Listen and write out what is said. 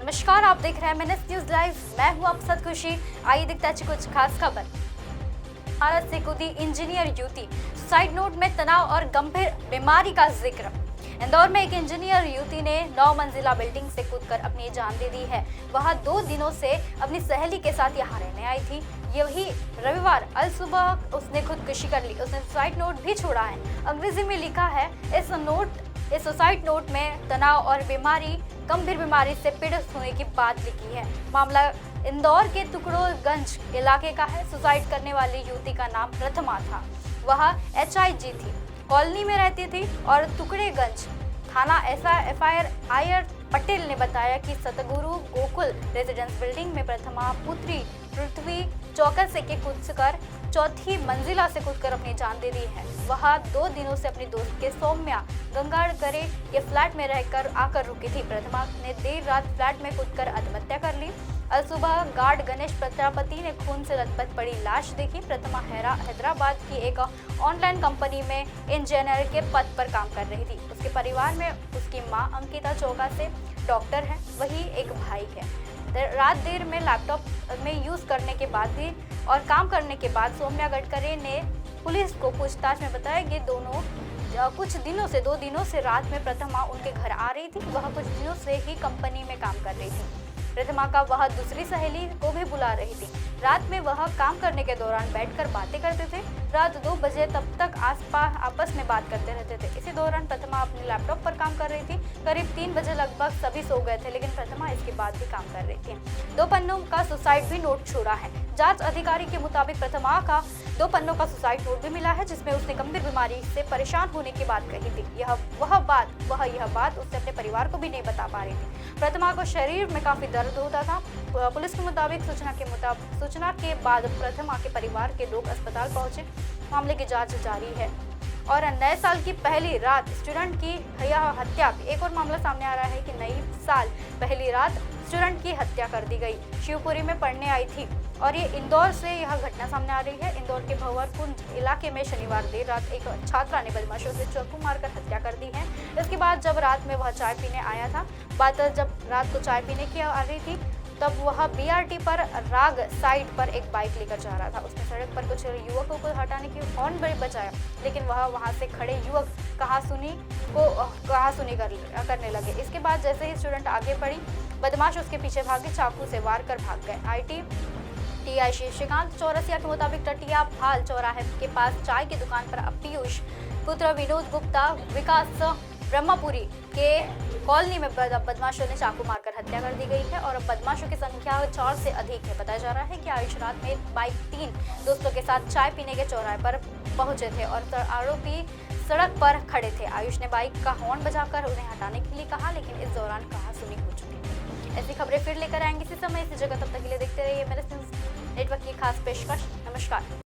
नमस्कार, आप देख रहे हैं MNS न्यूज लाइव। मैं हूं आपके साथ खुशी। आइए देखते हैं कुछ खास खबर। भारत से कूदी इंजीनियर युवती, सुसाइड नोट में तनाव और गंभीर बीमारी का जिक्र। इंदौर में एक इंजीनियर युवती ने 9 मंजिला बिल्डिंग से कूदकर अपनी जान दे दी है। वह 2 दिनों से अपनी सहेली के साथ यहाँ रहने आई थी। यही रविवार अल सुबह उसने खुदकुशी कर ली। उसने सुसाइड नोट भी छोड़ा है। अंग्रेजी में लिखा है, इस सुसाइड नोट में तनाव और गंभीर बीमारी से पीड़ित होने की बात लिखी है। मामला इंदौर के टुकड़ोगंज इलाके का है। सुसाइड करने वाली युवती का नाम प्रथमा था। वह HIG थी, कॉलोनी में रहती थी और टुकड़ेगंज थाना FIR पटेल ने बताया कि सतगुरु गोकुल रेजिडेंस बिल्डिंग में प्रथमा पुत्री पृथ्वी चौका से कूदकर 4थी मंजिला से कूदकर अपनी जान दे दी है। वह 2 दिनों से अपनी दोस्त के सौम्या गंगाड़करे के फ्लैट में रहकर आकर रुकी थी। प्रथमा ने देर रात फ्लैट में कूदकर आत्महत्या कर ली। अल सुबह गार्ड गणेश प्रजापति ने खून से लथपथ पड़ी लाश देखी। प्रथमा हैदराबाद की एक ऑनलाइन कंपनी में इंजीनियर के पद पर काम कर रही थी। उसके परिवार में उसकी मां अंकिता चौका से डॉक्टर है, वही एक भाई है। रात देर में लैपटॉप में यूज करने के बाद भी और काम करने के बाद सौम्या गडकरी ने पुलिस को पूछताछ में बताया कि दोनों कुछ दिनों से 2 दिनों से रात में प्रथमा उनके घर आ रही थी। वह कुछ दिनों से ही कंपनी में काम कर रही थी। प्रथमा का वह दूसरी सहेली को भी बुला रही थी। रात में वह काम करने के दौरान बैठकर बातें करते थे। रात 2 बजे तब तक आपस में बात करते रहते थे। इसी दौरान प्रथमा अपने लैपटॉप पर काम कर रही थी। करीब 3 बजे लगभग सभी सो गए थे, लेकिन प्रथमा इसके बाद भी काम कर रही थी। 2 पन्नों का सुसाइड भी नोट छोड़ा है। जांच अधिकारी के मुताबिक प्रथमा का 2 पन्नों का सुसाइड नोट भी मिला है, जिसमें उसने गंभीर बीमारी से परेशान होने की बात कही थी। यह बात उसने अपने परिवार को भी नहीं बता पा रही थी। प्रथमा को शरीर में काफी दर्द होता था। पुलिस के मुताबिक सूचना के बाद प्रथमा के परिवार के लोग अस्पताल पहुंचे। मामले की जांच जारी है। और नए साल की पहली रात स्टूडेंट की हत्या। एक और मामला सामने आ रहा है कि नई साल पहली रात स्टूडेंट की हत्या कर दी गई। शिवपुरी में पढ़ने आई थी और ये इंदौर से यह घटना सामने आ रही है। इंदौर के भंवरकुंज इलाके में शनिवार देर रात एक छात्रा ने बदमाशों से चाकू मारकर हत्या कर दी है। इसके बाद जब रात में वह चाय पीने आया था, जब रात को चाय पीने की आ रही थी, तब वह BRT पर राग साइड पर एक बाइक लेकर जा रहा था। उसने सड़क पर कुछ युवकों को हटाने की हॉर्न बजाया, लेकिन वह वहां से खड़े युवक कहासुनी करने लगे। इसके बाद जैसे ही स्टूडेंट आगे बढ़ी, बदमाश उसके पीछे भागे, चाकू से वार कर भाग गए। TI श्रीकांत चौरसिया के मुताबिक टटिया भाल चौराहे के पास चाय की दुकान पर पीयूष पुत्र विनोद गुप्ता विकास ब्रह्मपुरी के कॉलोनी में बदमाशों ने चाकू मारकर हत्या कर दी गई है और बदमाशों की संख्या 4 से अधिक है। बताया जा रहा है कि आयुष रात में बाइक 3 दोस्तों के साथ चाय पीने के चौराहे पर पहुंचे थे और आरोपी सड़क पर खड़े थे। आयुष ने बाइक का हॉर्न बजाकर उन्हें हटाने के लिए कहा, लेकिन इस दौरान कहासुनी हो चुकी है। ऐसी खबरें फिर लेकर आएंगे इसी समय इसी जगह। तब तक के लिए देखते रहिए MNS न्यूज नेटवर्क की खास पेशकश। नमस्कार।